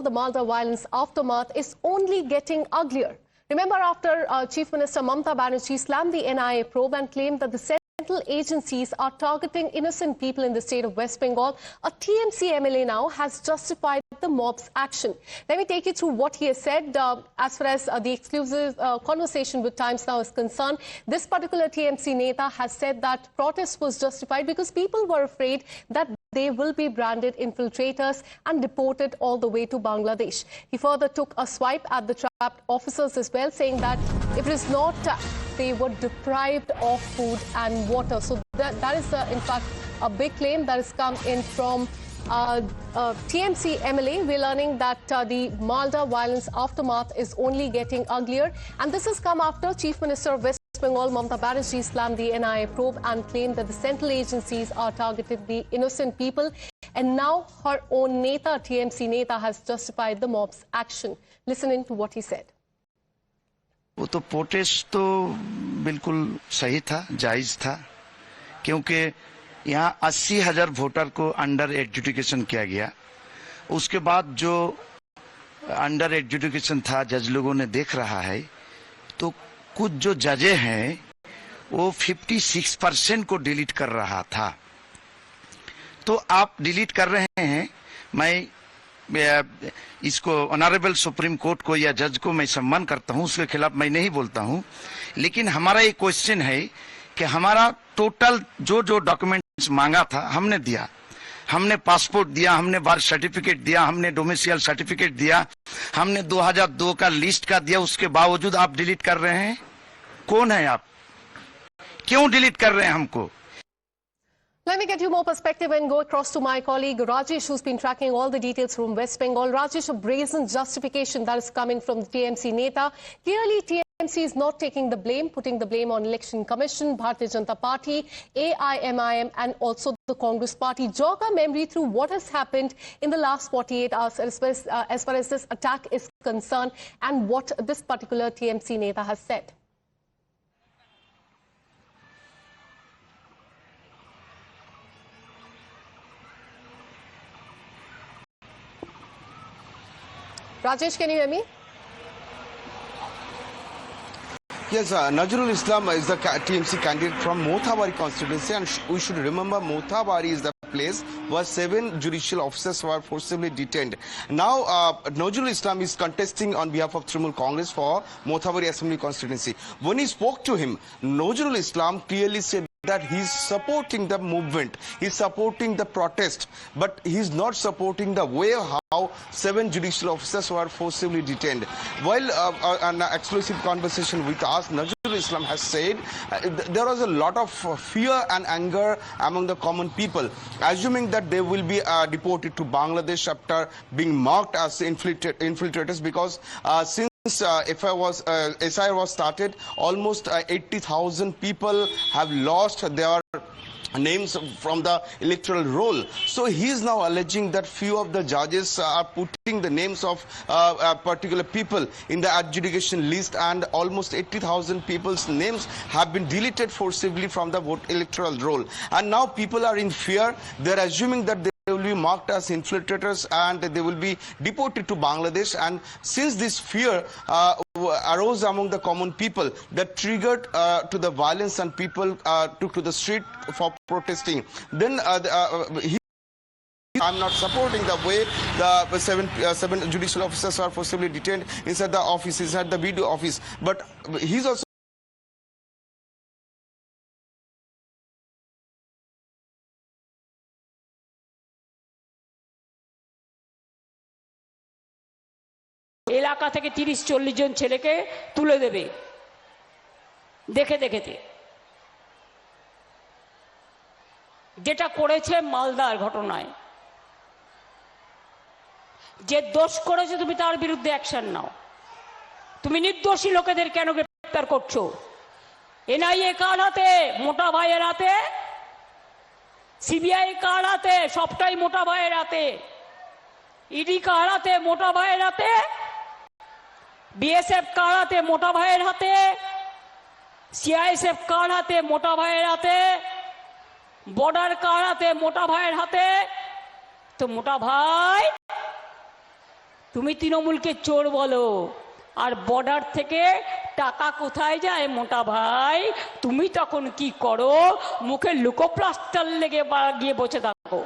the Malda violence aftermath is only getting uglier. Remember, after Chief Minister Mamata Banerjee slammed the NIA probe and claimed that the central agencies are targeting innocent people in the state of West Bengal, a TMC MLA now has justified the mob's action. Let me take you through what he has said. As far as the exclusive conversation with Times Now is concerned, this particular TMC Neta has said that protest was justified because people were afraid that they will be branded infiltrators and deported all the way to Bangladesh. He further took a swipe at the trapped officers as well, saying that if it is not, they were deprived of food and water. So that is, in fact, a big claim that has come in from TMC MLA. We're learning that the Malda violence aftermath is only getting uglier. And this has come after Chief Minister of West Bengal, Mamata Banerjee, slammed the NIA probe and claimed that the central agencies are targeting the innocent people. And now her own Neta, TMC Neta, has justified the mob's action. Listen in to what he said. वो तो protest तो बिल्कुल सही था, जायज था, क्योंकि यहाँ 80,000 वोटर को अंडर एडजुडिकेशन किया गया। उसके बाद जो अंडर एडजुडिकेशन था, जज लोगों ने देख रहा है, तो कुछ जो जजे हैं वो 56% को डिलीट कर रहा था। तो आप डिलीट कर रहे हैं, मैं इसको ऑनरेबल सुप्रीम कोर्ट को या जज को मैं सम्मान करता हूं, उसके खिलाफ मैं नहीं बोलता हूं, लेकिन हमारा एक क्वेश्चन है कि हमारा टोटल जो डॉक्यूमेंट्स मांगा था हमने दिया। हमने पासपोर्ट दिया, हमने बर्थ सर्टिफिकेट दिया, हमने डोमिसाइल सर्टिफिकेट दिया, हमने 2002 का लिस्ट का दिया, उसके बावजूद आप डिलीट कर रहे हैं। कौन है आप? क्यों डिलीट कर रहे हैं हमको? Let me get you more perspective and go across to my colleague Rajesh, who's been tracking all the details from West Bengal. Rajesh, a brazen justification that is coming from the TMC Neta. Clearly, TMC is not taking the blame, putting the blame on Election Commission, Bharatiya Janata Party, AIMIM, and also the Congress Party. Jog our memory through what has happened in the last 48 hours as far as this attack is concerned and what this particular TMC Neta has said. Rajesh, can you hear me? Yes, Nazrul Islam is the TMC candidate from Mothabari constituency, and we should remember Mothabari is the place where 7 judicial officers were forcibly detained. Now, Nazrul Islam is contesting on behalf of Trinamool Congress for Mothabari Assembly constituency. When he spoke to him, Nazrul Islam clearly said that he's supporting the movement, he's supporting the protest, but he's not supporting the way how 7 judicial officers were forcibly detained. While an exclusive conversation with us, Nazrul Islam has said there was a lot of fear and anger among the common people, assuming that they will be deported to Bangladesh after being marked as infiltrators, because since SIR was started, almost 80,000 people have lost their names from the electoral roll. So he is now alleging that few of the judges are putting the names of particular people in the adjudication list, and almost 80,000 people's names have been deleted forcibly from the electoral roll. And now people are in fear. They are assuming that they will be marked as infiltrators and they will be deported to Bangladesh. And since this fear arose among the common people, that triggered to the violence, and people took to the street for protesting. Then I'm not supporting the way the seven judicial officers are forcibly detained inside the office, inside the BDO office. But he's also এলাকা থেকে 30-40 জন ছেলেকে তুলে দেবে দেখে দেখেতে, যেটা করেছে মালদার ঘটনায়। যে দোষ করেছে তুমি তার বিরুদ্ধে অ্যাকশন নাও। তুমি নির্দোষী লোকেদের কেন গ্রেফতার করছো? এনআইএ কার হাতে? মোটা ভাইয়ের হাতে। সিবিআই কার হাতে? সবটাই মোটা ভাইয়ের হাতে। ইডি কার হাতে? মোটা ভাইয়ের হাতে। বিএসএফ কার হাতে? মোটা ভাইয়ের হাতে। সিআইএসএফ কার হাতে? মোটা ভাইয়ের হাতে। বর্ডার কার হাতে? মোটা ভাইয়ের হাতে। তো মোটা ভাই তুমি তৃণমূলকে চোর বলো, আর বর্ডার থেকে টাকা কোথায় যায় মোটা ভাই, তুমি তখন কি করো? মুখে লুকোপ্লাস্টার লেগে গিয়ে বসে থাকো।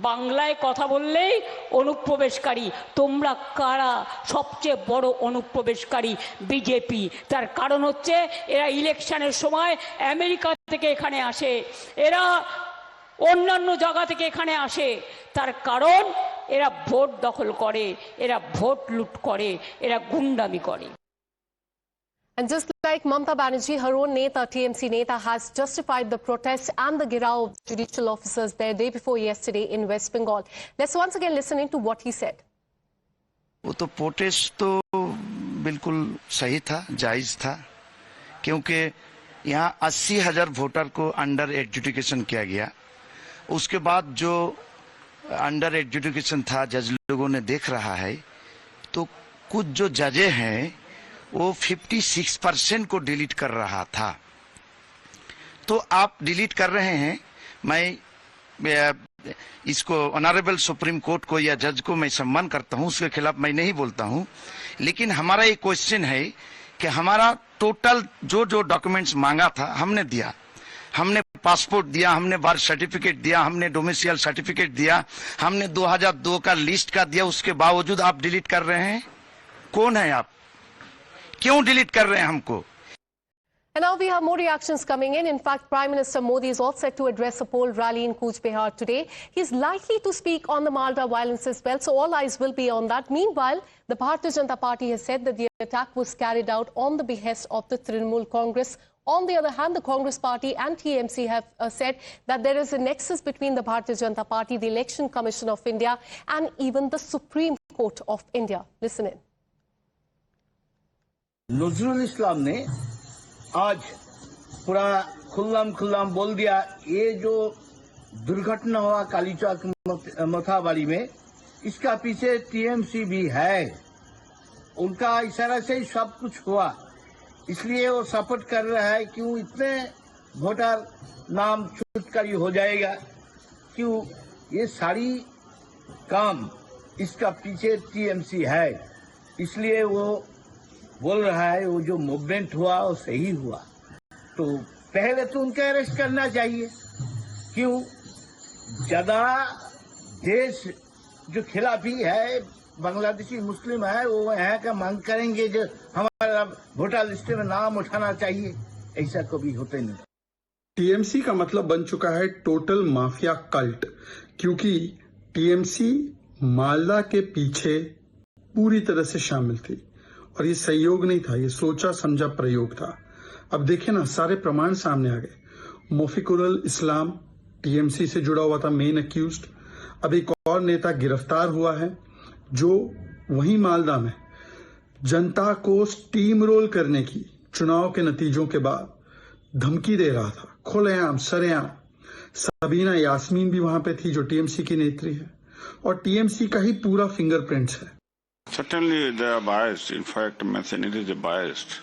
বাংলায় কথা বললেই অনুপ্রবেশকারী। তোমরা কারা? সবচেয়ে বড় অনুপ্রবেশকারী বিজেপি। তার কারণ হচ্ছে এরা ইলেকশনের সময় আমেরিকা থেকে এখানে আসে, এরা অন্যান্য জায়গা থেকে এখানে আসে। তার কারণ এরা ভোট দখল করে, এরা ভোট লুট করে, এরা গুন্ডামি করে। And just like Mamata Banerjee, her own Neta, TMC Neta, has justified the protests and the girao of judicial officers there day before yesterday in West Bengal. Let's once again listen into what he said. वो तो protest तो बिल्कुल सही था, जायज था, क्योंकि यहाँ 80,000 वोटर को अंडर एडजुडिकेशन किया गया। उसके बाद जो अंडर एडजुडिकेशन था जज लोगों ने देख रहा है, तो कुछ जो जजे हैं वो 56% को डिलीट कर रहा था। तो आप डिलीट कर रहे हैं, मैं इसको ऑनरेबल सुप्रीम कोर्ट को या जज को मैं सम्मान करता हूं, उसके खिलाफ मैं नहीं बोलता हूं, लेकिन हमारा एक क्वेश्चन है कि हमारा टोटल जो डॉक्यूमेंट्स मांगा था हमने दिया। हमने पासपोर्ट दिया, हमने बर्थ सर्टिफिकेट दिया, हमने डोमिसाइल सर्टिफिकेट दिया, हमने 2002 का लिस्ट का दिया, उसके बावजूद आप डिलीट कर रहे हैं। कौन है आप? क्यों डिलीट कर रहे हैं हमको? And now we have more reactions coming in. In fact, Prime Minister Modi is all set to address a poll rally in Cooch Behar today. He is likely to speak on the Malda violence as well, so all eyes will be on that. Meanwhile, the Bharatiya Janata Party has said that the attack was carried out on the behest of the Trinamool Congress. On the other hand, the Congress Party and TMC have said that there is a nexus between the Bharatiya Janata Party, the Election Commission of India, and even the Supreme Court of India. Listen in. Nazrul Islam ने आज पूरा खुल्लाम बोल दिया, ये जो दुर्घटना हुआ कालीचौक मोथाबाड़ी में, इसका पीछे टीएमसी भी है। उनका इशारा से ही सब कुछ हुआ, इसलिए वो सपोर्ट कर रहा है। क्यों इतने वोटर नाम छूटकारी हो जाएगा? क्यों ये सारी काम इसका पीछे टीएमसी है, इसलिए वो बोल रहा है वो जो मूवमेंट हुआ वो सही हुआ। तो पहले तो उनका अरेस्ट करना चाहिए। क्यों ज्यादा देश जो खिलाफी है, बांग्लादेशी मुस्लिम है, वो यहाँ का मांग करेंगे जो हमारा वोटर लिस्ट में नाम उठाना चाहिए। ऐसा कभी होता नहीं। टीएमसी का मतलब बन चुका है टोटल माफिया कल्ट, क्योंकि टीएमसी मालदा के पीछे पूरी तरह से शामिल थी और ये सहयोग नहीं था, ये सोचा समझा प्रयोग था। अब देखिए ना, सारे प्रमाण सामने आ गए। मोफिकुल इस्लाम टीएमसी से जुड़ा हुआ था, मेन अक्यूज्ड। अब एक और नेता गिरफ्तार हुआ है जो वही मालदा में जनता को स्टीम रोल करने की चुनाव के नतीजों के बाद धमकी दे रहा था, खुलेआम सरेआम। सबीना यास्मीन भी वहां पे थी जो टीएमसी की नेत्री है, और टीएमसी का ही पूरा फिंगरप्रिंट्स है। Certainly they are biased. In fact, Machinery is biased,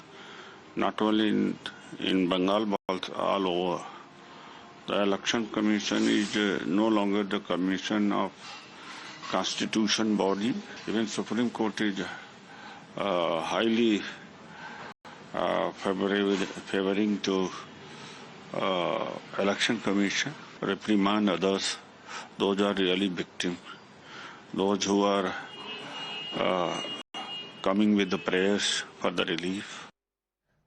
not only in Bengal but all over. The Election Commission is no longer the commission of constitution body. Even Supreme Court is highly favoring to Election Commission. Reprimand others. Those are really victims. Those who are coming with the prayers for the relief.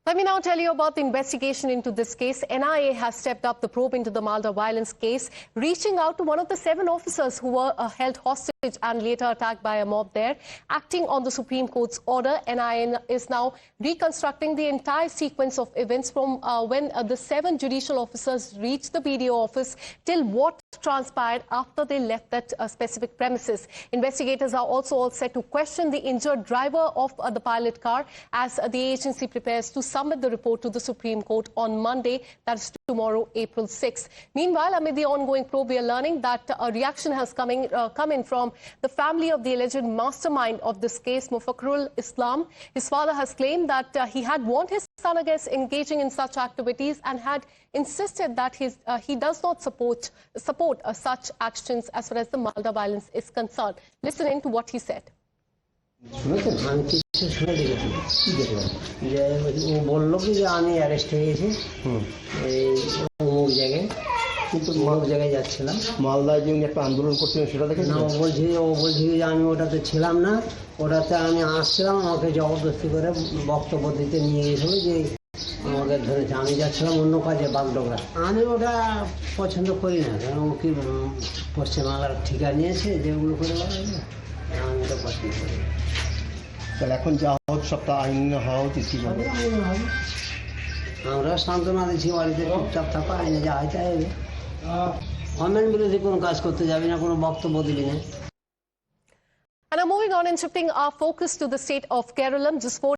Let me now tell you about the investigation into this case. NIA has stepped up the probe into the Malda violence case, reaching out to one of the 7 officers who were held hostage and later attacked by a mob there. Acting on the Supreme Court's order, NIA is now reconstructing the entire sequence of events from when the 7 judicial officers reached the BDO office till what transpired after they left that specific premises. Investigators are also all set to question the injured driver of the pilot car as the agency prepares to submit the report to the Supreme Court on Monday, that is tomorrow, April 6th. Meanwhile, amid the ongoing probe, we are learning that a reaction has come in from the family of the alleged mastermind of this case, Mofakrul Islam. His father has claimed that he had warned his son against engaging in such activities and had insisted that he does not support such actions as far as the Malda violence is concerned. Listen in to what he said. শুনেছেন? আমি কিছু শুনে দেখেছি। কি দেখলাম? যে ও বললো কি যে আমি অ্যারেস্ট হয়ে গেছি এই অমুক জায়গায়, কিন্তু অমুক জায়গায় যাচ্ছিলাম। মালদায় যে উনি একটা আন্দোলন করছিলেন সেটা দেখেন না, ও বলছি যে আমি ওটাতে ছিলাম না, ওটাতে আমি আসছিলাম, আমাকে জবরদস্তি করে বক্তব্য দিতে নিয়ে গেছিলো যে আমাকে ধরেছে। আমি যাচ্ছিলাম অন্য কাজে বাগডোগরা। আমি ওটা পছন্দ করি না, কারণ ও কি পশ্চিমবাংলার ঠিকা নিয়েছে যেগুলো করে বেড়াবে, আমি ওটা পছন্দ করি না। তাহলে এখন যা হচ্ছে সবটা আইন হওয়া উচিত কি বলবো? আমরা সান্ত্বনা দিচ্ছি বাড়িতে চুপচাপ থাকা, আইনে যা হয় তাই হবে। গভর্নমেন্ট বিরোধী কোনো কাজ করতে যাবি না, কোনো বক্তব্য দিবি না। And now moving on and shifting our focus to the state of Kerala, just 4